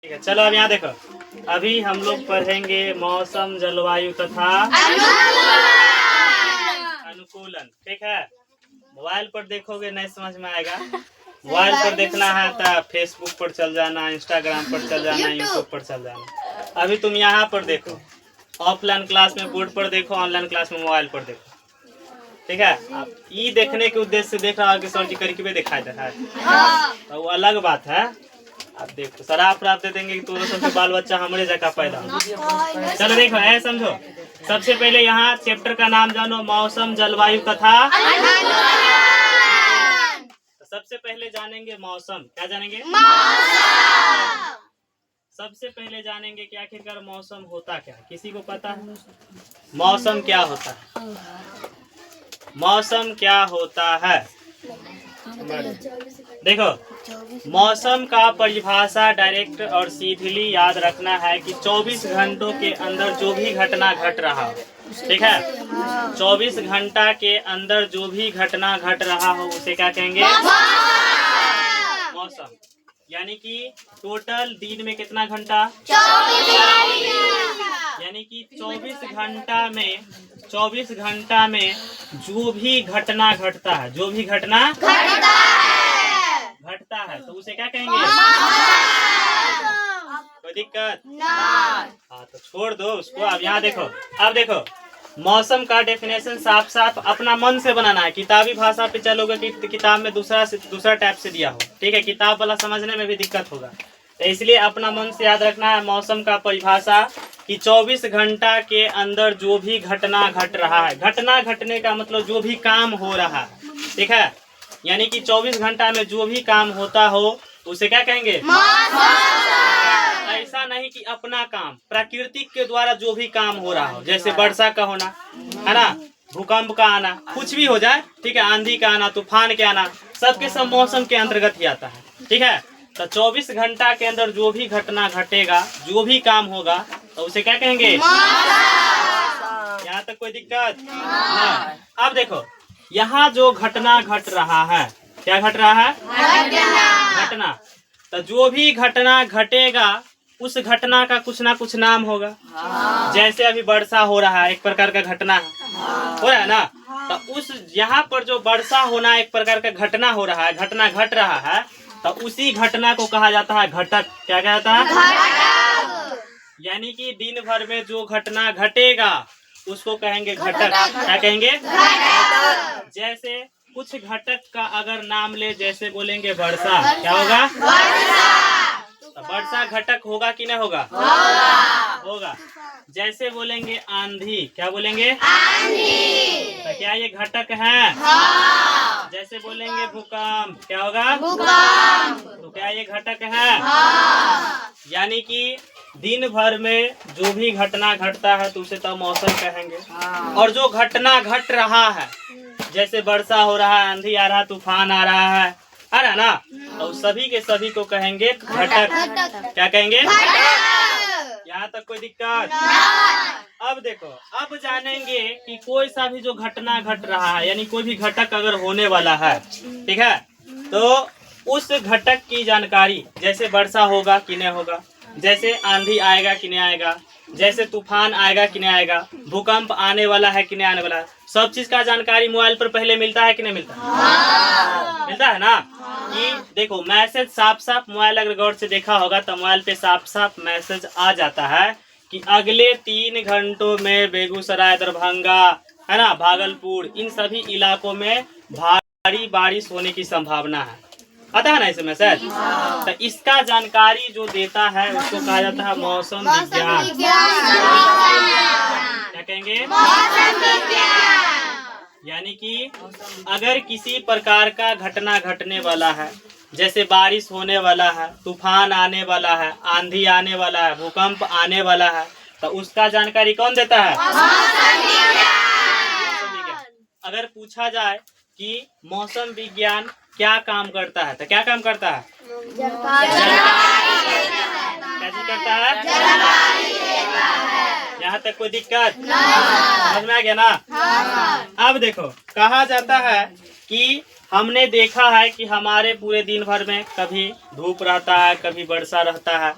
ठीक है, चलो अब यहाँ देखो। अभी हम लोग पढ़ेंगे मौसम, जलवायु तथा अनुकूलन। ठीक है, मोबाइल पर देखोगे नहीं समझ में आएगा। मोबाइल पर देखना है तो फेसबुक पर चल जाना, इंस्टाग्राम पर चल जाना, यूट्यूब पर चल जाना। अभी तुम यहाँ पर देखो, ऑफलाइन क्लास में बोर्ड पर देखो, ऑनलाइन क्लास में मोबाइल पर देखो। ठीक है, अब ये देखने के उद्देश्य से देख रहा है कि सर जी करके दिखाई दे रहा है, तो वो अलग बात है। अब देखो शराब दे देंगे कि तो सबसे बाल बच्चा हमारे जगह पैदा हो। चलो देखो, ऐसे समझो। सबसे पहले यहाँ चैप्टर का नाम जानो, मौसम, जलवायु तथा। तो सबसे पहले जानेंगे मौसम। क्या जानेंगे? सबसे पहले जानेंगे कि आखिरकार मौसम होता क्या है। किसी को पता है मौसम क्या होता है? मौसम क्या होता है? देखो, मौसम का परिभाषा डायरेक्ट और सीधली याद रखना है कि 24 घंटों के अंदर जो भी घटना घट रहा हो। ठीक है, 24 घंटा के अंदर जो भी घटना घट रहा हो उसे क्या कहेंगे? मौसम। यानी कि टोटल दिन में कितना घंटा? 24। यानी कि 24 घंटा में जो भी घटना घटता है, जो भी घटना घटता है तो उसे क्या कहेंगे? कोई दिक्कत? हाँ, तो छोड़ दो उसको। अब यहाँ देखो, अब देखो मौसम का डेफिनेशन साफ साफ अपना मन से बनाना है। किताबी भाषा पे चलोगे कि किताब में दूसरा टाइप से दिया हो। ठीक है, किताब वाला समझने में भी दिक्कत होगा, तो इसलिए अपना मन से याद रखना है। मौसम का परिभाषा कि 24 घंटा के अंदर जो भी घटना घट रहा है। घटना घटने का मतलब जो भी काम हो रहा है। ठीक है, यानी कि 24 घंटा में जो भी काम होता हो उसे क्या कहेंगे? ऐसा नहीं कि अपना काम, प्राकृतिक के द्वारा जो भी काम हो रहा हो, जैसे वर्षा का होना है ना, भूकंप का आना, कुछ भी हो जाए। ठीक है, आंधी का आना, तूफान के आना, सबके सब मौसम के अंतर्गत ही आता है। ठीक है, तो 24 घंटा के अंदर जो भी घटना घटेगा, जो भी काम होगा तो उसे क्या कहेंगे? यहाँ तक कोई दिक्कत नहीं। अब देखो, यहाँ जो घटना घट रहा है, क्या घट रहा है? घटना। तो जो भी घटना घटेगा उस घटना का कुछ ना कुछ नाम होगा। जैसे अभी वर्षा हो रहा है, एक प्रकार का घटना हो रहा है ना, तो उस यहाँ पर जो वर्षा होना एक प्रकार का घटना हो रहा है, घटना घट रहा है, तो उसी घटना को कहा जाता है घटक। क्या कहा जाता है? यानी कि दिन भर में जो घटना घटेगा उसको कहेंगे घटक। क्या कहेंगे? जैसे कुछ घटक का अगर नाम ले, जैसे बोलेंगे वर्षा, क्या होगा? तो वर्षा घटक होगा कि नहीं होगा? होगा। जैसे बोलेंगे आंधी, क्या बोलेंगे? तो क्या ये घटक है? जैसे बोलेंगे भूकंप, क्या होगा? तो क्या ये घटक है? यानी कि दिन भर में जो भी घटना घटता है तो उसे तो मौसम कहेंगे। और जो घटना घट रहा है, जैसे वर्षा हो रहा है, आंधी आ रहा है, तूफान आ रहा है ना, तो सभी के सभी को कहेंगे घटक। क्या कहेंगे? यहाँ तक कोई दिक्कत? अब देखो, अब जानेंगे कि कोई सा भी जो घटना घट रहा है, यानी कोई भी घटक अगर होने वाला है, ठीक है, तो उस घटक की जानकारी, जैसे वर्षा होगा कि नहीं होगा, जैसे आंधी आएगा कि नहीं आएगा, जैसे तूफान आएगा कि नहीं आएगा, भूकंप आने वाला है कि नहीं आने वाला है, सब चीज का जानकारी मोबाइल पर पहले मिलता है कि नहीं मिलता? मिलता है ना। कि देखो मैसेज साफ साफ, मोबाइल अगर गौर से देखा होगा तो मोबाइल पे साफ साफ मैसेज आ जाता है कि अगले 3 घंटों में बेगूसराय, दरभंगा, है ना, भागलपुर, इन सभी इलाकों में भारी बारिश होने की संभावना है। आता है ना इस मैसेज? तो इसका जानकारी जो देता है उसको कहा जाता है मौसम विज्ञान। क्या कहेंगे? यानी कि अगर किसी प्रकार का घटना घटने वाला है, जैसे बारिश होने वाला है, तूफान आने वाला है, आंधी आने वाला है, भूकंप आने वाला है, तो उसका जानकारी कौन देता है? मौसम विज्ञान। अगर पूछा जाए कि मौसम विज्ञान क्या काम करता है, तो क्या काम करता है? कैसे करता है? यहाँ तक कोई दिक्कत? समझ में आ गया ना? अब देखो, कहा जाता है कि हमने देखा है कि हमारे पूरे दिन भर में कभी धूप रहता है, कभी वर्षा रहता है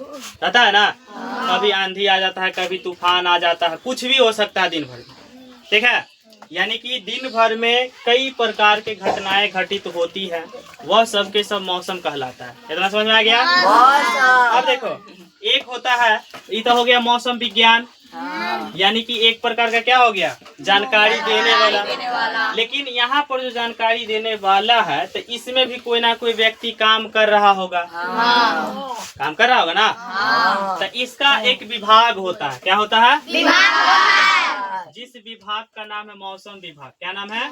ना, कभी आंधी आ जाता है, कभी तूफान आ जाता है, कुछ भी हो सकता है दिन भर में, ठीक है। यानी कि दिन भर में कई प्रकार के घटनाएं घटित होती है, वह सब के सब मौसम कहलाता है। इतना समझ में आ गया? अब देखो, एक होता है, ये तो हो गया मौसम विज्ञान, यानी कि एक प्रकार का क्या हो गया, जानकारी देने वाला। लेकिन यहाँ पर जो जानकारी देने वाला है, तो इसमें भी कोई ना कोई व्यक्ति काम कर रहा होगा, काम कर रहा होगा ना। तो इसका एक विभाग होता है, क्या होता है? जिस विभाग का नाम है मौसम विभाग। क्या नाम है?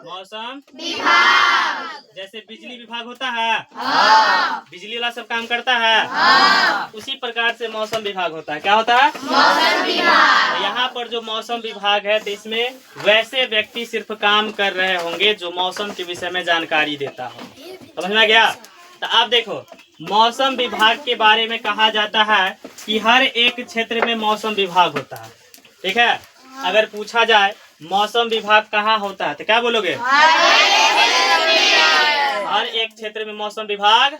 मौसम विभाग। जैसे बिजली विभाग होता है, बिजली वाला सब काम करता है, उसी प्रकार से मौसम विभाग होता है। क्या होता है? मौसम विभाग। यहाँ पर जो मौसम विभाग है, तो इसमें वैसे व्यक्ति सिर्फ काम कर रहे होंगे जो मौसम के विषय में जानकारी देता हो। समझ में आ गया? तो आप देखो, मौसम विभाग के बारे में कहा जाता है कि हर एक क्षेत्र में मौसम विभाग होता है, ठीक है। अगर पूछा जाए मौसम विभाग कहाँ होता है, तो क्या बोलोगे? हर एक क्षेत्र में मौसम विभाग,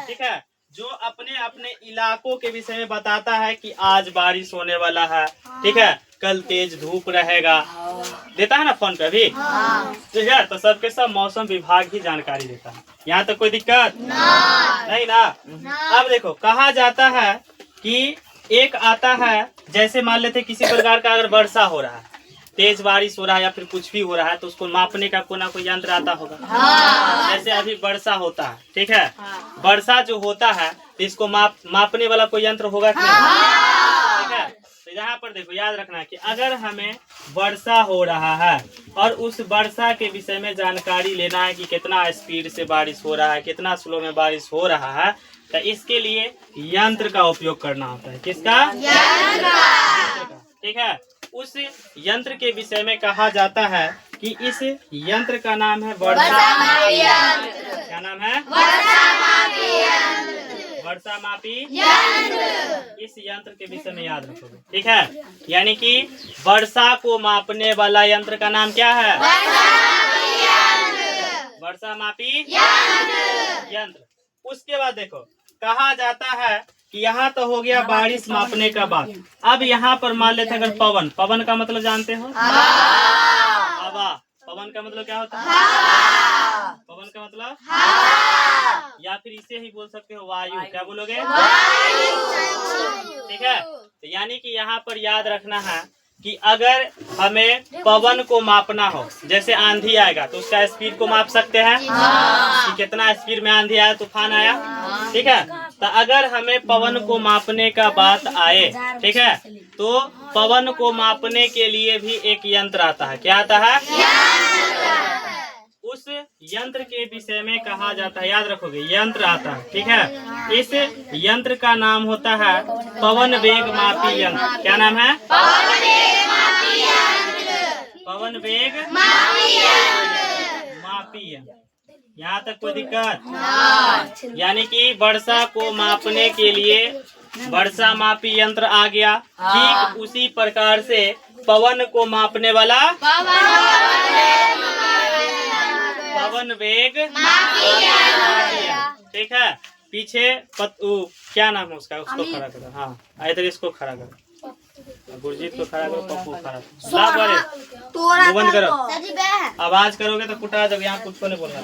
ठीक है, जो अपने अपने इलाकों के विषय में बताता है कि आज बारिश होने वाला है, ठीक है, कल तेज धूप रहेगा, देता है ना फोन पे भी, ठीक है। तो सबके सब मौसम विभाग ही जानकारी देता है। यहाँ तक कोई दिक्कत नहीं ना। अब देखो, कहा जाता है कि एक आता है, जैसे मान लेते किसी प्रकार का अगर वर्षा हो रहा है, तेज बारिश हो रहा है या फिर कुछ भी हो रहा है, तो उसको मापने का कोई ना कोई यंत्र आता होगा। जैसे अभी वर्षा होता है, ठीक है, वर्षा जो होता है तो इसको मापने वाला कोई यंत्र होगा कि नहीं, ठीक है। तो यहाँ पर देखो, याद रखना कि अगर हमें वर्षा हो रहा है और उस वर्षा के विषय में जानकारी लेना है कि कितना स्पीड से बारिश हो रहा है, कितना स्लो में बारिश हो रहा है, तो इसके लिए यंत्र का उपयोग करना होता है। किसका? यंत्र का, ठीक है। उस यंत्र के विषय में कहा जाता है कि इस यंत्र का नाम है वर्षा यंत्र। क्या नाम है? वर्षा मापी यंत्र। इस यंत्र के विषय में याद रखोगे, ठीक है। यानी कि वर्षा को मापने वाला यंत्र का नाम क्या है? वर्षा मापी यंत्र। उसके बाद देखो, कहा जाता है कि यहाँ तो हो गया बारिश मापने का बात। अब यहाँ पर मान लेते हैं अगर पवन, पवन का मतलब जानते हो? हवा। पवन का मतलब क्या होता है? पवन का मतलब, या फिर इसे ही बोल सकते हो वायु। क्या बोलोगे? ठीक है। तो यानी कि यहाँ पर याद रखना है कि अगर हमें पवन को मापना हो, जैसे आंधी आएगा तो उसका स्पीड को माप सकते हैं कि कितना स्पीड में आंधी आया, तूफान आया, ठीक है। तो अगर हमें पवन को मापने का बात आए, ठीक है, तो पवन को मापने के लिए भी एक यंत्र आता है। क्या आता है? उस यंत्र के विषय में कहा जाता है, याद रखोगे, यंत्र आता है, ठीक है। इस यंत्र का नाम होता है पवन वेग मापी यंत्र। क्या नाम है? पवन वेग मापी यंत्र। यहाँ तक कोई दिक्कत? यानी कि वर्षा को मापने के लिए वर्षा मापी यंत्र आ गया। ठीक उसी प्रकार से पवन को मापने वाला पवन वेग मापी यंत्र, ठीक है। पीछे क्या नाम है उसका, उसको खड़ा करो। हाँ, इधर इसको खड़ा करो, गुरजीत को खड़ा करो, पप्पू खड़ा करो, बंद करो। आवाज करोगे तो कुटा जब यहाँ कुछ को नहीं बोलना,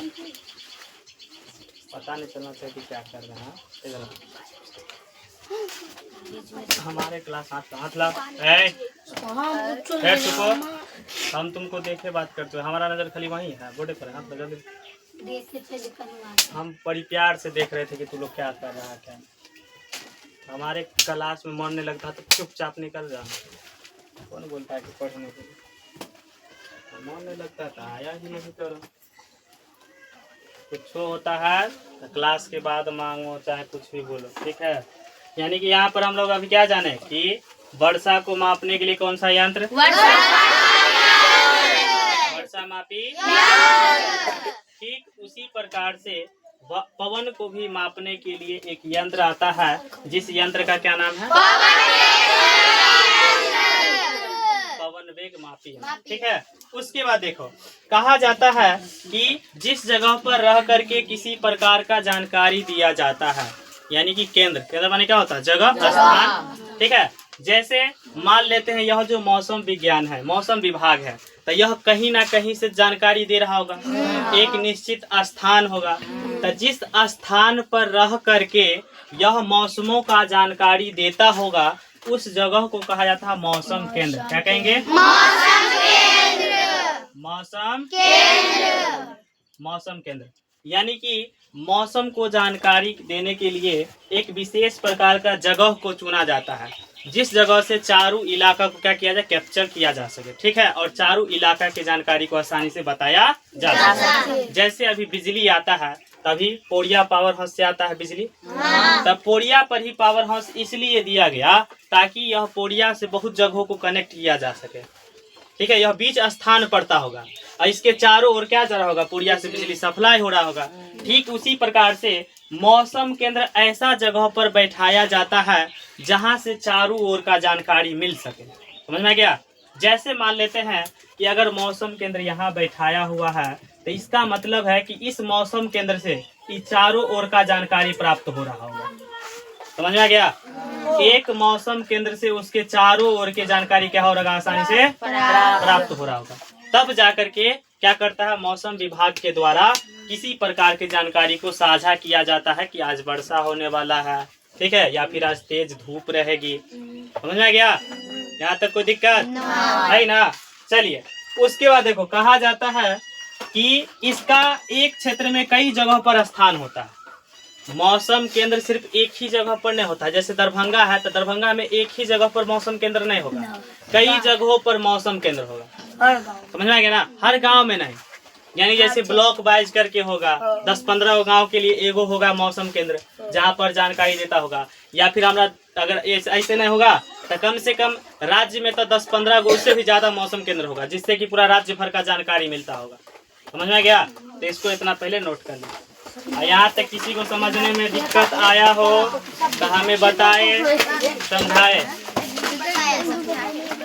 पता नहीं चलना चाहिए कि क्या कर रहे हैं। हमारे क्लास हाथ ला, चुको, हम तुमको देखे बात करते हो, हमारा नजर खाली वही है, बोर्डे पर हाथ लगा दे। हम बड़ी प्यार से देख रहे थे कि तू लोग क्या कर रहा है। क्या हमारे क्लास में मन नहीं लगता तो चुपचाप निकल जाना। कौन बोलता है कि पढ़ने के लिए मन नहीं लगता था, आया ही नहीं करो। कुछ होता है तो क्लास के बाद मांगो, चाहे कुछ भी बोलो, ठीक है। यानी कि यहाँ पर हम लोग अभी क्या जाने कि वर्षा को मापने के लिए कौन सा यंत्र? वर्षा मापी। ठीक उसी प्रकार से पवन को भी मापने के लिए एक यंत्र आता है, जिस यंत्र का क्या नाम है? पवन वेग मापी है, ठीक है। उसके बाद देखो कहा जाता है कि जिस जगह पर रह करके किसी प्रकार का जानकारी दिया जाता है, यानी कि केंद्र माने क्या होता है, जगह स्थान, ठीक है। जैसे मान लेते हैं यह जो मौसम विज्ञान है, मौसम विभाग है, तो यह कहीं ना कहीं से जानकारी दे रहा होगा, एक निश्चित स्थान होगा। तो जिस स्थान पर रह करके यह मौसमों का जानकारी देता होगा उस जगह को कहा जाता है मौसम केंद्र। क्या कहेंगे? मौसम केंद्र। यानी कि मौसम को जानकारी देने के लिए एक विशेष प्रकार का जगह को चुना जाता है, जिस जगह से चारों इलाका को क्या किया जाए, कैप्चर किया जा सके, ठीक है, और चारों इलाका की जानकारी को आसानी से बताया जा सके। जैसे अभी बिजली आता है तभी पोड़िया पावर हाउस से आता है बिजली, तब पोड़िया पर ही पावर हाउस इसलिए दिया गया ताकि यह पोड़िया से बहुत जगहों को कनेक्ट किया जा सके, ठीक है। यह बीच स्थान पड़ता होगा और इसके चारों ओर क्या जा रहा होगा, पोड़िया से बिजली सप्लाई हो रहा होगा। ठीक उसी प्रकार से मौसम केंद्र ऐसा जगह पर बैठाया जाता है जहां से चारों ओर का जानकारी मिल सके। समझ में गया? जैसे मान लेते हैं कि अगर मौसम केंद्र यहाँ बैठाया हुआ है तो इसका मतलब है कि इस मौसम केंद्र से चारों ओर का जानकारी प्राप्त हो रहा होगा। समझ में गया? एक मौसम केंद्र से उसके चारों ओर की जानकारी क्या हो रहा, आसानी से प्राप्त हो रहा होगा। तब जाकर के क्या करता है, मौसम विभाग के द्वारा किसी प्रकार की जानकारी को साझा किया जाता है कि आज वर्षा होने वाला है, ठीक है, या फिर आज तेज धूप रहेगी। समझ में गया? यहाँ तक कोई दिक्कत है ना? चलिए उसके बाद देखो कहा जाता है कि इसका एक क्षेत्र में कई जगह पर स्थान होता है। मौसम केंद्र सिर्फ एक ही जगह पर नहीं होता। जैसे दरभंगा है तो दरभंगा में एक ही जगह पर मौसम केंद्र नहीं होगा, कई जगहों पर मौसम केंद्र होगा। समझ में आ गया ना? हर गांव में नहीं, यानी जैसे ब्लॉक वाइज करके होगा, 10-15 गांव के लिए एगो होगा मौसम केंद्र जहां पर जानकारी देता होगा। या फिर हमारा अगर ऐसे नहीं होगा तो कम से कम राज्य में तो 10-15 गो से भी ज्यादा मौसम केंद्र होगा, जिससे कि पूरा राज्य भर का जानकारी मिलता होगा। समझ में गया? तो इसको इतना पहले नोट कर लें। यहाँ तक किसी को समझने में दिक्कत आया हो तो हमें बताए, समझाए।